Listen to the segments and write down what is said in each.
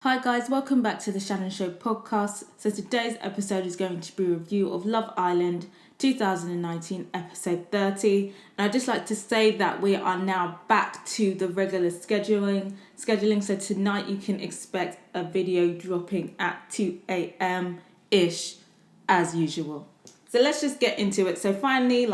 Hi guys, welcome back to the Shannon Show podcast. So today's episode is going to be a review of Love Island 2019 episode 30. And I'd just like to say that we are now back to the regular scheduling. So tonight you can expect a video dropping at 2 a.m. ish as usual. So let's just get into it. So finally,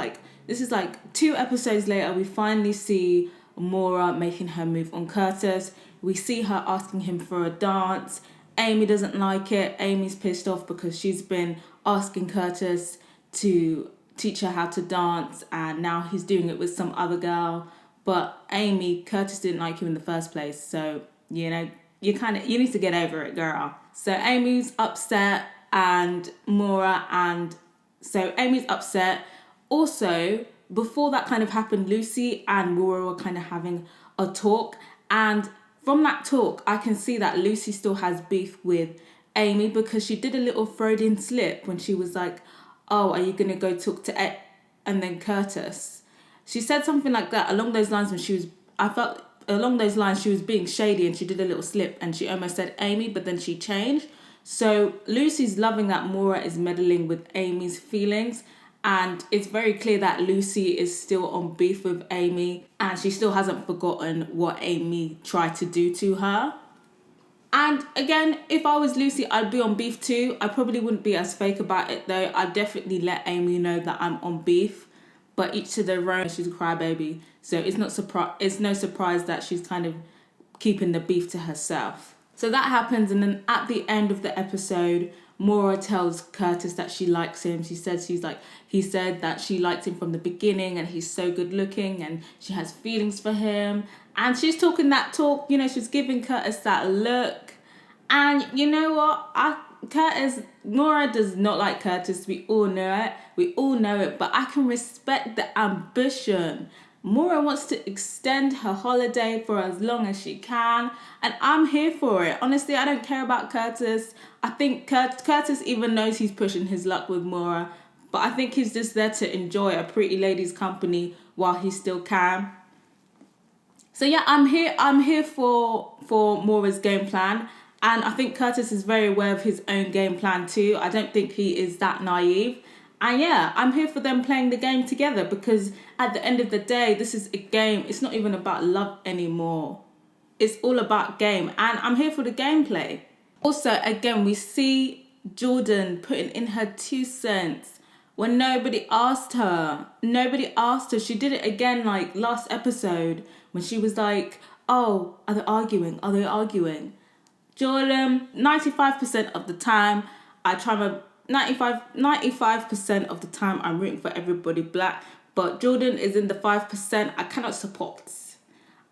this is 2 episodes later, we finally see Maura making her move on Curtis. We see her asking him for a dance. Amy doesn't like it. Amy's pissed off because she's been asking Curtis to teach her how to dance and now he's doing it with some other girl. But Curtis didn't like you in the first place. So, you need to get over it, girl. So Amy's upset and Amy's upset. Also, before that kind of happened, Lucy and Maura were kind of having a talk, and from that talk, I can see that Lucy still has beef with Amy because she did a little Freudian slip when she was like, oh, are you going to go talk to Ed? And then Curtis. She said something like that along those lines I felt along those lines she was being shady and she did a little slip and she almost said Amy, but then she changed. So Lucy's loving that Maura is meddling with Amy's feelings. And it's very clear that Lucy is still on beef with Amy and she still hasn't forgotten what Amy tried to do to her. And again, if I was Lucy, I'd be on beef too. I probably wouldn't be as fake about it though. I'd definitely let Amy know that I'm on beef. But each to their own, she's a crybaby. So it's no surprise that she's kind of keeping the beef to herself. So that happens, and then at the end of the episode, Maura tells Curtis that she likes him. He said that she liked him from the beginning and he's so good looking and she has feelings for him. And she's talking that talk, she's giving Curtis that look. And you know what? Maura does not like Curtis. We all know it. But I can respect the ambition. Maura wants to extend her holiday for as long as she can, and I'm here for it. Honestly, I don't care about Curtis. I think Curtis even knows he's pushing his luck with Maura, but I think he's just there to enjoy a pretty lady's company while he still can. So yeah, I'm here for Maura's game plan, and I think Curtis is very aware of his own game plan too. I don't think he is that naive. And yeah, I'm here for them playing the game together because at the end of the day, this is a game. It's not even about love anymore. It's all about game. And I'm here for the gameplay. Also, again, we see Jordan putting in her 2 cents when nobody asked her. She did it again last episode when she was like, oh, are they arguing? Jordan, 95% of the time, 95% of the time I'm rooting for everybody black, but Jordan is in the 5%. I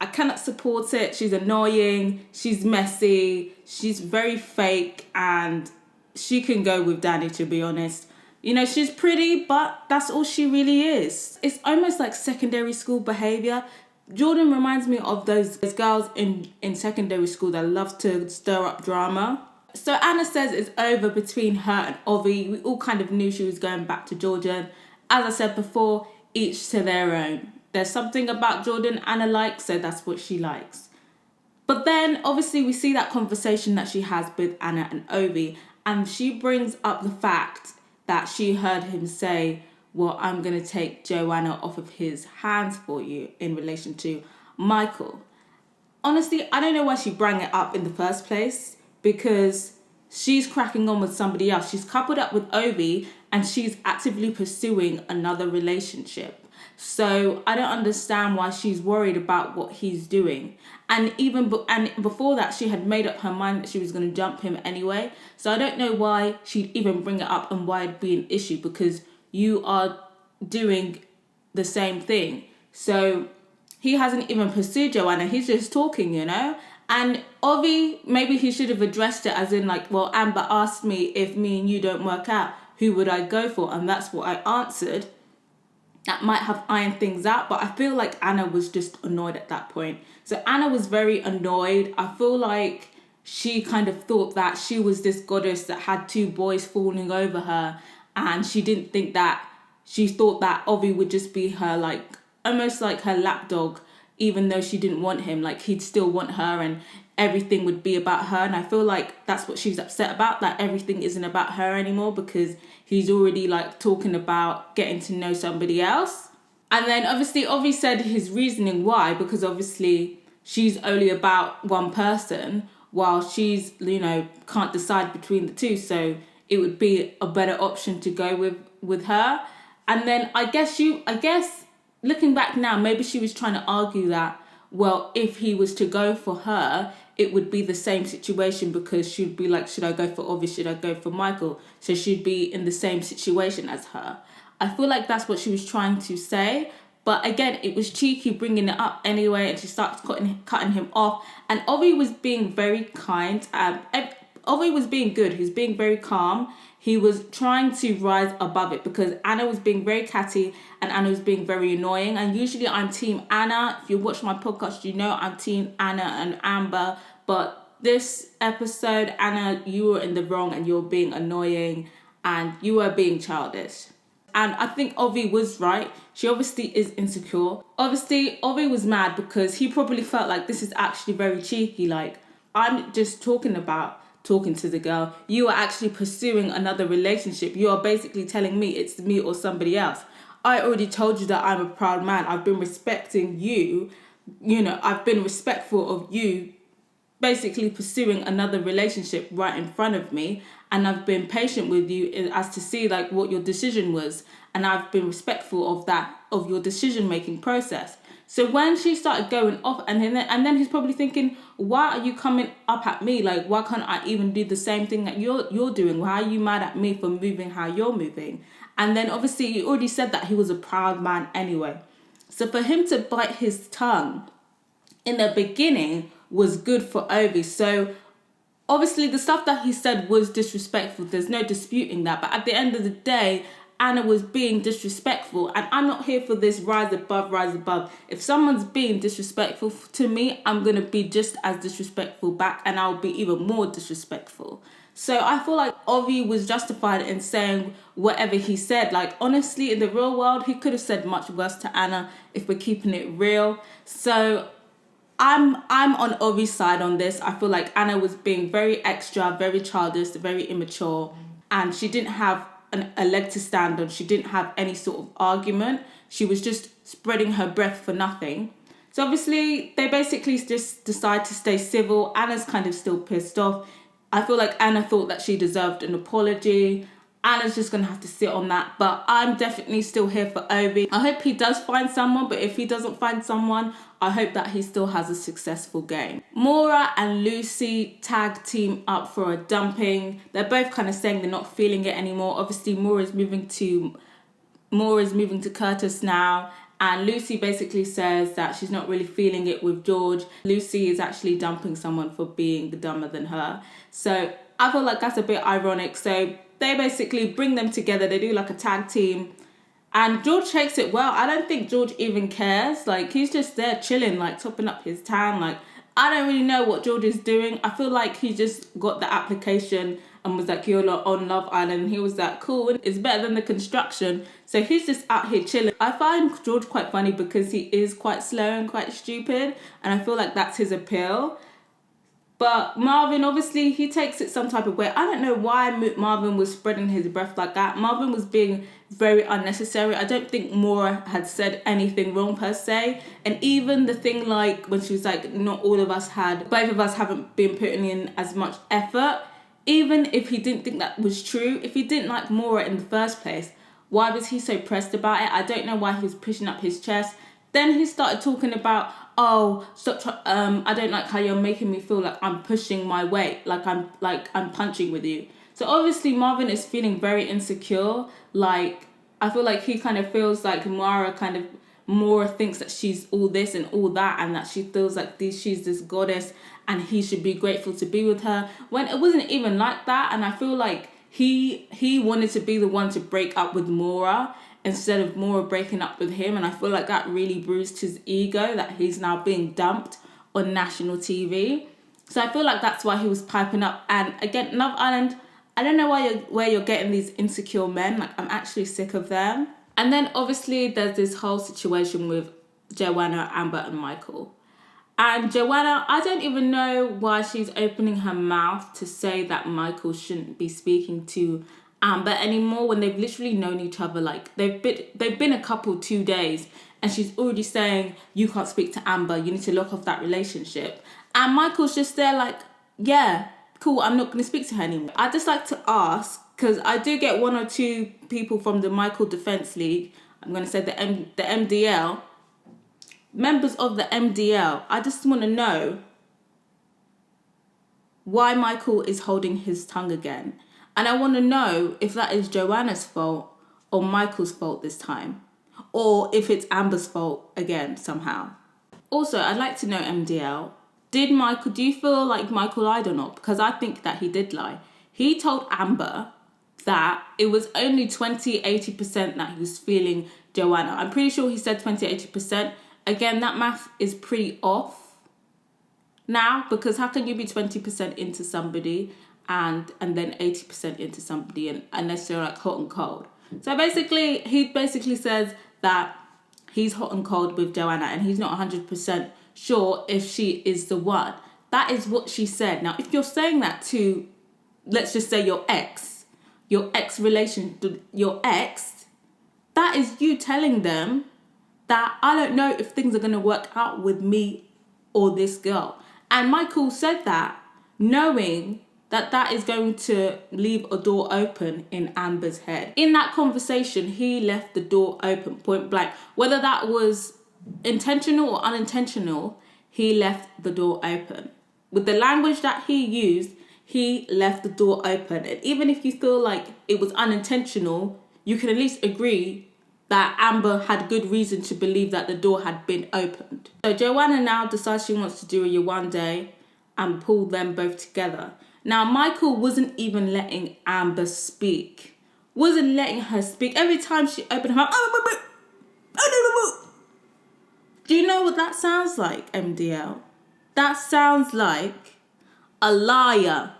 cannot support it. She's annoying, she's messy, she's very fake, and she can go with Danny, to be honest. She's pretty, but that's all she really is. It's almost like secondary school behavior. Jordan reminds me of those girls in secondary school that love to stir up drama. So Anna says it's over between her and Ovie. We all kind of knew she was going back to Jordan. As I said before, each to their own. There's something about Jordan Anna likes, so that's what she likes. But then, obviously, we see that conversation that she has with Anna and Ovie, and she brings up the fact that she heard him say, well, I'm going to take Joanna off of his hands for you in relation to Michael. Honestly, I don't know why she brought it up in the first place, because she's cracking on with somebody else. She's coupled up with Ovie and she's actively pursuing another relationship. So I don't understand why she's worried about what he's doing. And before that, she had made up her mind that she was going to jump him anyway. So I don't know why she'd even bring it up and why it'd be an issue, because you are doing the same thing. So he hasn't even pursued Joanna. He's just talking, And Ovie, maybe he should have addressed it as in well, Amber asked me if me and you don't work out, who would I go for? And that's what I answered. That might have ironed things out, but I feel like Anna was just annoyed at that point. So Anna was very annoyed. I feel like she kind of thought that she was this goddess that had 2 boys falling over her, and she thought that Ovie would just be her almost like her lapdog, even though she didn't want him. He'd still want her, and everything would be about her. And I feel like that's what she was upset about, that everything isn't about her anymore because he's already like talking about getting to know somebody else. And then obviously Ovie said his reasoning why, because obviously she's only about one person while she's, can't decide between the two. So it would be a better option to go with her. And then I guess looking back now, maybe she was trying to argue that, well, if he was to go for her, it would be the same situation because she'd be like, should I go for Ovie? Should I go for Michael? So she'd be in the same situation as her. I feel like that's what she was trying to say. But again, it was cheeky bringing it up anyway, and she starts cutting him off. And Ovie was being very kind. Ovie was being good. He was being very calm. He was trying to rise above it because Anna was being very catty and Anna was being very annoying. And usually I'm team Anna. If you watch my podcast, you know I'm team Anna and Amber. But this episode, Anna, you were in the wrong and you were being annoying and you were being childish. And I think Ovie was right. She obviously is insecure. Obviously, Ovie was mad because he probably felt like this is actually very cheeky. Like, I'm just talking to the girl. You are actually pursuing another relationship. You are basically telling me it's me or somebody else. I already told you that I'm a proud man. I've been respecting you. I've been respectful of you basically pursuing another relationship right in front of me, and I've been patient with you as to see like what your decision was, and I've been respectful of your decision making process. So when she started going off, and then he's probably thinking, why are you coming up at me? Like, why can't I even do the same thing that you're doing? Why are you mad at me for moving how you're moving? And then obviously he already said that he was a proud man anyway. So for him to bite his tongue in the beginning was good for Ovie. So obviously the stuff that he said was disrespectful. There's no disputing that. But at the end of the day, Anna was being disrespectful. And I'm not here for this rise above. If someone's being disrespectful to me, I'm going to be just as disrespectful back. And I'll be even more disrespectful. So I feel like Ovie was justified in saying whatever he said. Like, honestly, in the real world, he could have said much worse to Anna if we're keeping it real. So I'm on Ovie's side on this. I feel like Anna was being very extra, very childish, very immature, and she didn't have a leg to stand on. She didn't have any sort of argument. She was just spreading her breath for nothing. So obviously they basically just decide to stay civil. Anna's kind of still pissed off. I feel like Anna thought that she deserved an apology. Anna's just going to have to sit on that. But I'm definitely still here for Ovie. I hope he does find someone. But if he doesn't find someone, I hope that he still has a successful game. Maura and Lucy tag team up for a dumping. They're both kind of saying they're not feeling it anymore. Obviously, Maura's moving to Curtis now. And Lucy basically says that she's not really feeling it with George. Lucy is actually dumping someone for being dumber than her. So I feel like that's a bit ironic. So they basically bring them together. They do like a tag team. And George takes it well. I don't think George even cares. Like, he's just there chilling, like topping up his tan. Like, I don't really know what George is doing. I feel like he just got the application and was like, you're on Love Island. He was like, cool, it's better than the construction. So he's just out here chilling. I find George quite funny because he is quite slow and quite stupid. And I feel like that's his appeal. But Marvin, obviously, he takes it some type of way. I don't know why Marvin was spreading his breath like that. Marvin was being very unnecessary. I don't think Maura had said anything wrong per se. And even the thing like when she was like, both of us haven't been putting in as much effort. Even if he didn't think that was true, if he didn't like Maura in the first place, why was he so pressed about it? I don't know why he was pushing up his chest. Then he started talking about, I don't like how you're making me feel like I'm pushing my weight, like I'm punching with you. So obviously Marvin is feeling very insecure. Like, I feel like he kind of feels like Maura thinks that she's all this and all that, and that she feels like she's this goddess and he should be grateful to be with her, when it wasn't even like that. And I feel like he wanted to be the one to break up with Maura instead of Maura breaking up with him. And I feel like that really bruised his ego, that he's now being dumped on national TV. So I feel like that's why he was piping up. And again, Love Island, I don't know where you're getting these insecure men. Like, I'm actually sick of them. And then obviously there's this whole situation with Joanna, Amber and Michael. And Joanna, I don't even know why she's opening her mouth to say that Michael shouldn't be speaking to Amber anymore when they've literally known each other. Like, they've been a couple 2 days, and she's already saying, you can't speak to Amber, you need to lock off that relationship. And Michael's just there like, yeah, cool, I'm not going to speak to her anymore. I'd just like to ask, because I do get 1 or 2 people from the Michael Defense League, I'm going to say the MDL, members of the MDL, I just want to know why Michael is holding his tongue again. And I want to know if that is Joanna's fault or Michael's fault this time. Or if it's Amber's fault again somehow. Also, I'd like to know, MDL, do you feel like Michael lied or not? Because I think that he did lie. He told Amber that it was only 20-80% that he was feeling Joanna. I'm pretty sure he said 20-80%. Again, that math is pretty off now, because how can you be 20% into somebody and then 80% into somebody unless you're like hot and cold? So basically, he basically says that he's hot and cold with Joanna and he's not 100% sure if she is the one. That is what she said. Now, if you're saying that to, let's just say your ex, that is you telling them that I don't know if things are going to work out with me or this girl. And Michael said that knowing that is going to leave a door open in Amber's head. In that conversation, he left the door open, point blank. Whether that was intentional or unintentional, he left the door open. With the language that he used, he left the door open. And even if you feel like it was unintentional, you can at least agree that Amber had good reason to believe that the door had been opened. So Joanna now decides she wants to do a Yewande and pull them both together. Now, Michael wasn't even letting Amber speak. Wasn't letting her speak. Every time she opened her mouth, do you know what that sounds like, MDL? That sounds like a liar.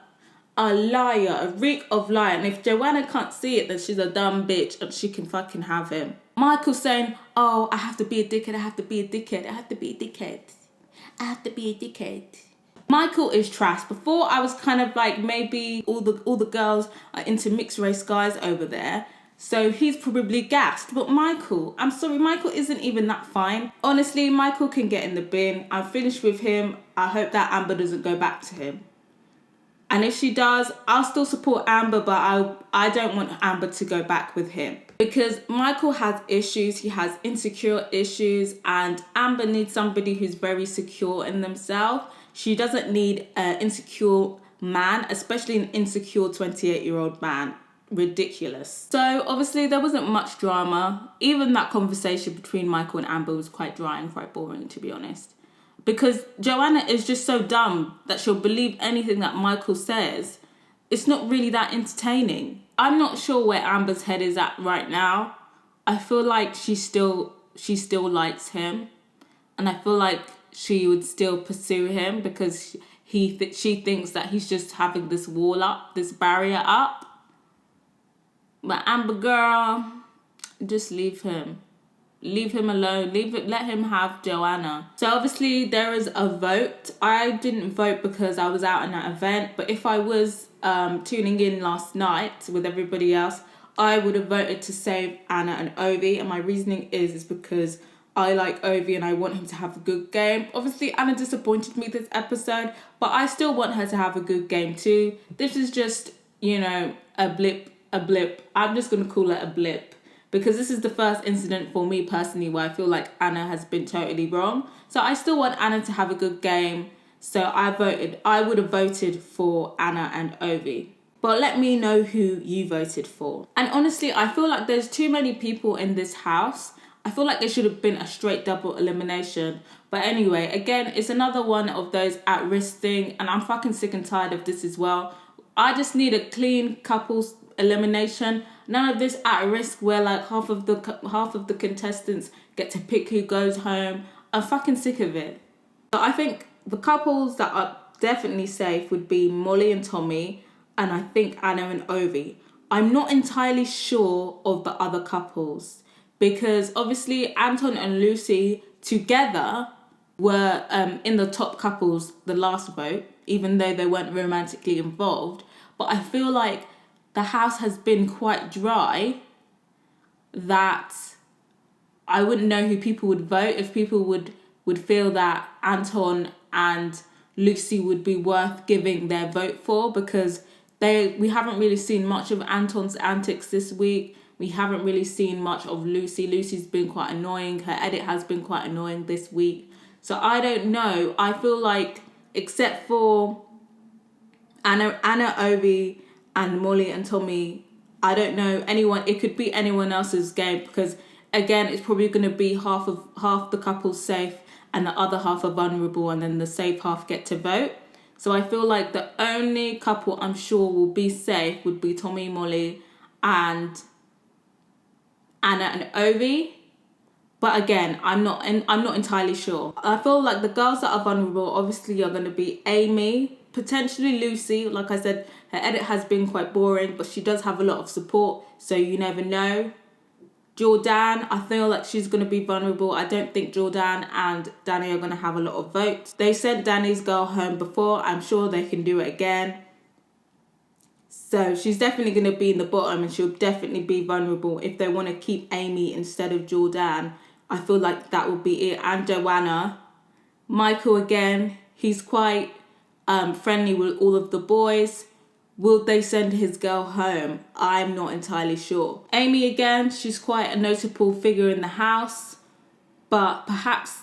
A reek of liar. And if Joanna can't see it, then she's a dumb bitch and she can fucking have him. Michael's saying, oh, I have to be a dickhead, Michael is trash. Before I was kind of like, maybe all the girls are into mixed race guys over there, so he's probably gassed. But Michael, I'm sorry, Michael isn't even that fine. Honestly, Michael can get in the bin. I'm finished with him. I hope that Amber doesn't go back to him. And if she does, I'll still support Amber, but I don't want Amber to go back with him. Because Michael has issues, he has insecure issues, and Amber needs somebody who's very secure in themselves. She doesn't need an insecure man, especially an insecure 28-year-old man. Ridiculous. So obviously there wasn't much drama. Even that conversation between Michael and Amber was quite dry and quite boring, to be honest. Because Joanna is just so dumb that she'll believe anything that Michael says. It's not really that entertaining. I'm not sure where Amber's head is at right now. I feel like she still likes him. And I feel like she would still pursue him because she thinks that he's just having this wall up, this barrier up. But Amber girl, just leave him. Leave him alone. Let him have Joanna. So obviously there is a vote. I didn't vote because I was out in that event. But if I was tuning in last night with everybody else, I would have voted to save Anna and Ovie. And my reasoning is because I like Ovie and I want him to have a good game. Obviously Anna disappointed me this episode, but I still want her to have a good game too. This is just, a blip. I'm just going to call it a blip. Because this is the first incident for me personally where I feel like Anna has been totally wrong. So I still want Anna to have a good game. So I would have voted for Anna and Ovie. But let me know who you voted for. And honestly, I feel like there's too many people in this house. I feel like there should have been a straight double elimination. But anyway, again, it's another one of those at-risk thing. And I'm fucking sick and tired of this as well. I just need a clean couples elimination. None of this at risk where like half of the contestants get to pick who goes home. I'm fucking sick of it. But I think the couples that are definitely safe would be Molly and Tommy, and I think Anna and Ovie. I'm not entirely sure of the other couples because obviously Anton and Lucy together were in the top couples the last vote, even though they weren't romantically involved. But I feel like the house has been quite dry that I wouldn't know who people would vote, if people would feel that Anton and Lucy would be worth giving their vote for, because we haven't really seen much of Anton's antics this week. We haven't really seen much of Lucy. Lucy's been quite annoying. Her edit has been quite annoying this week. So I don't know. I feel like, except for Anna, Ovie, and Molly and Tommy, I don't know anyone. It could be anyone else's game, because again, it's probably going to be half the couple's safe and the other half are vulnerable, and then the safe half get to vote. So I feel like the only couple I'm sure will be safe would be Tommy, Molly, and Anna and Ovie. But again, I'm not entirely sure. I feel like the girls that are vulnerable obviously are going to be Amy, potentially Lucy. Like I said, her edit has been quite boring, but she does have a lot of support, so you never know. Jordan, I feel like she's going to be vulnerable. I don't think Jordan and Danny are going to have a lot of votes. They sent Danny's girl home before. I'm sure they can do it again. So she's definitely going to be in the bottom, and she'll definitely be vulnerable. If they want to keep Amy instead of Jordan, I feel like that will be it. And Joanna. Michael again, he's quite friendly with all of the boys. Will they send his girl home? I'm not entirely sure. Amy again, she's quite a notable figure in the house, but perhaps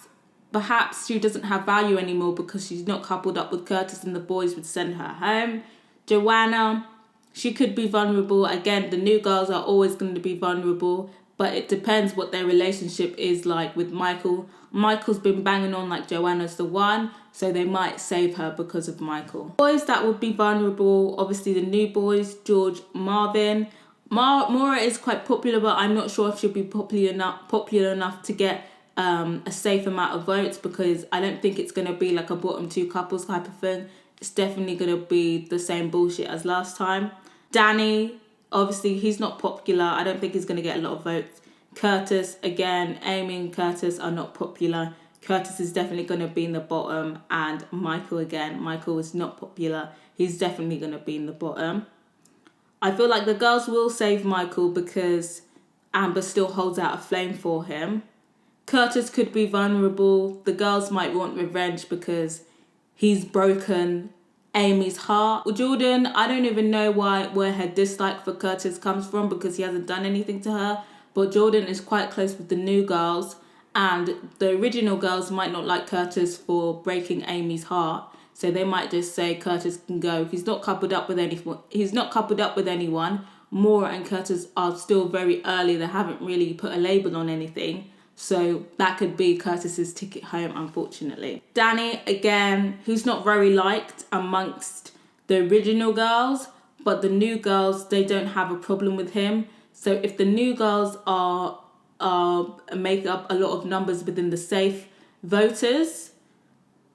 she doesn't have value anymore because she's not coupled up with Curtis and the boys would send her home. Joanna, she could be vulnerable. Again, the new girls are always going to be vulnerable, but it depends what their relationship is like with Michael. Michael's been banging on like Joanna's the one, so they might save her because of Michael. Boys that would be vulnerable, obviously the new boys, George, Marvin. Maura is quite popular, but I'm not sure if she'll be popular enough to get a safe amount of votes, because I don't think it's going to be like a bottom two couples type of thing. It's definitely going to be the same bullshit as last time. Danny, obviously he's not popular. I don't think he's going to get a lot of votes. Curtis, again, Amy and Curtis are not popular. Curtis is definitely going to be in the bottom. And Michael again. Michael is not popular. He's definitely going to be in the bottom. I feel like the girls will save Michael because Amber still holds out a flame for him. Curtis could be vulnerable. The girls might want revenge because he's broken Amy's heart. Well, Jordan, I don't even know where her dislike for Curtis comes from, because he hasn't done anything to her. But Jordan is quite close with the new girls, and the original girls might not like Curtis for breaking Amy's heart, so they might just say Curtis can go. He's not coupled up with anyone. Maura and Curtis are still very early. They haven't really put a label on anything, so that could be Curtis's ticket home, unfortunately. Danny, again, who's not very liked amongst the original girls, but the new girls, they don't have a problem with him. So if the new girls are make up a lot of numbers within the safe voters,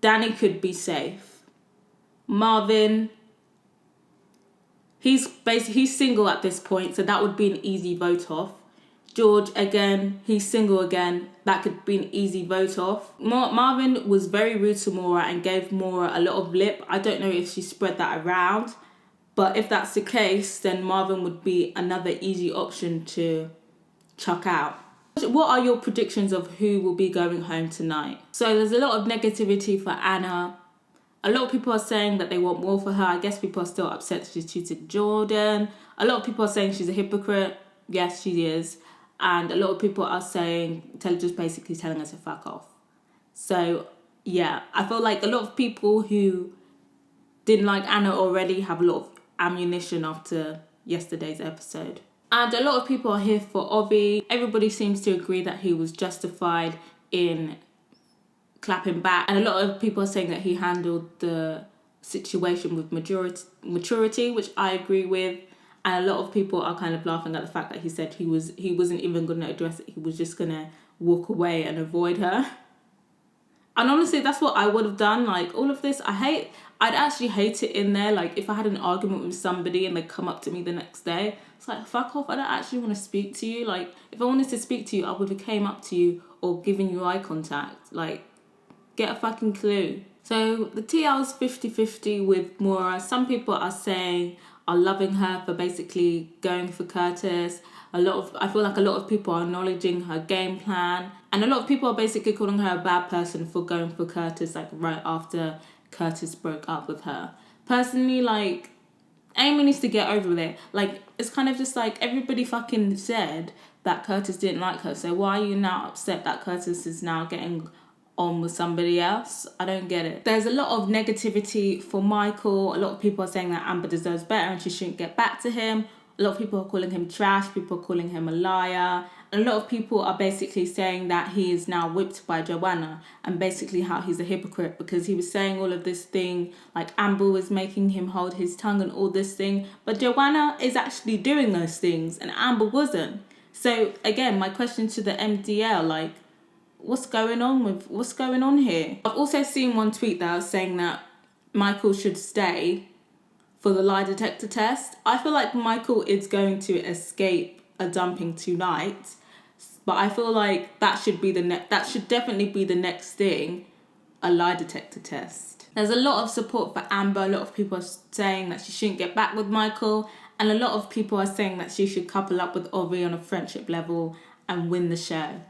Danny could be safe. Marvin, he's single at this point, so that would be an easy vote off. George, again, he's single again. That could be an easy vote off. Marvin was very rude to Maura and gave Maura a lot of lip. I don't know if she spread that around, but if that's the case, then Marvin would be another easy option to chuck out. What are your predictions of who will be going home tonight? So there's a lot of negativity for Anna. A lot of people are saying that they want more for her. I guess people are still upset she's cheated Jordan. A lot of people are saying she's a hypocrite. Yes, she is. And a lot of people are saying, just basically telling her to fuck off. So, yeah, I feel like a lot of people who didn't like Anna already have a lot of ammunition after yesterday's episode. And a lot of people are here for Ovie. Everybody seems to agree that he was justified in clapping back. And a lot of people are saying that he handled the situation with maturity, which I agree with. And a lot of people are kind of laughing at the fact that he said he wasn't even going to address it. He was just going to walk away and avoid her. And honestly, that's what I would have done. Like, all of this, I'd actually hate it in there. Like, if I had an argument with somebody and they come up to me the next day, it's like, fuck off, I don't actually want to speak to you. Like, if I wanted to speak to you, I would have came up to you or given you eye contact. Like, Get a fucking clue. So the TL's 50-50 with Maura. Some people are loving her for basically going for Curtis. I feel like a lot of people are acknowledging her game plan. And a lot of people are basically calling her a bad person for going for Curtis, like right after Curtis broke up with her. Personally, like, Amy needs to get over it. Like, it's kind of just like everybody fucking said that Curtis didn't like her. So why are you now upset that Curtis is now getting on with somebody else? I don't get it. There's a lot of negativity for Michael. A lot of people are saying that Amber deserves better and she shouldn't get back to him. A lot of people are calling him trash. People are calling him a liar. And a lot of people are basically saying that he is now whipped by Joanna and basically how he's a hypocrite because he was saying all of this thing, like Amber was making him hold his tongue and all this thing. But Joanna is actually doing those things and Amber wasn't. So again, my question to the MDL, like, what's going on here? I've also seen one tweet that was saying that Michael should stay for the lie detector test. I feel like Michael is going to escape a dumping tonight, but I feel like that should definitely be the next thing, a lie detector test. There's a lot of support for Amber. A lot of people are saying that she shouldn't get back with Michael, and a lot of people are saying that she should couple up with Ovie on a friendship level and win the show.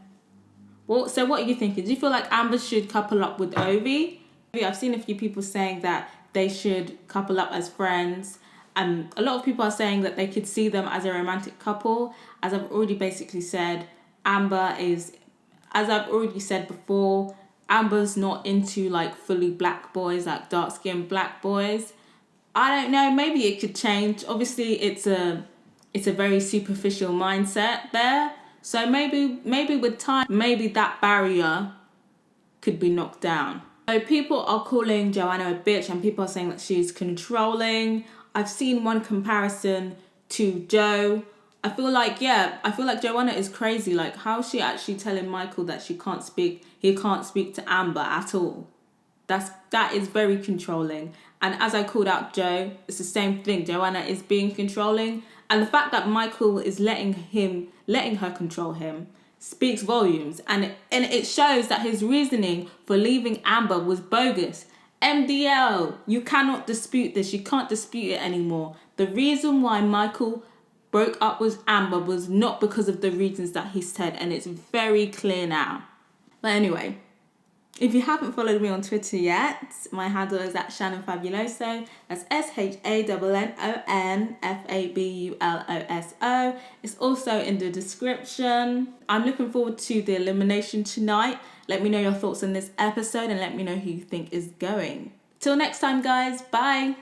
Well, so what are you thinking? Do you feel like Amber should couple up with Ovie? I've seen a few people saying that they should couple up as friends. And a lot of people are saying that they could see them as a romantic couple. As I've already basically said, as I've already said before, Amber's not into like fully black boys, like dark-skinned black boys. I don't know, maybe it could change. Obviously, it's a very superficial mindset there. So maybe with time, maybe that barrier could be knocked down. So people are calling Joanna a bitch and people are saying that she's controlling. I've seen one comparison to Joe. I feel like Joanna is crazy. Like, how is she actually telling Michael that he can't speak to Amber at all? That is very controlling. And as I called out Joe, it's the same thing. Joanna is being controlling. And the fact that Michael is letting her control him speaks volumes. And it shows that his reasoning for leaving Amber was bogus. MDL, you cannot dispute this. You can't dispute it anymore. The reason why Michael broke up with Amber was not because of the reasons that he said. And it's very clear now. But anyway, if you haven't followed me on Twitter yet, my handle is at shannonfabuloso. That's shannonfabuloso. It's also in the description. I'm looking forward to the elimination tonight. Let me know your thoughts on this episode and let me know who you think is going. Till next time, guys. Bye.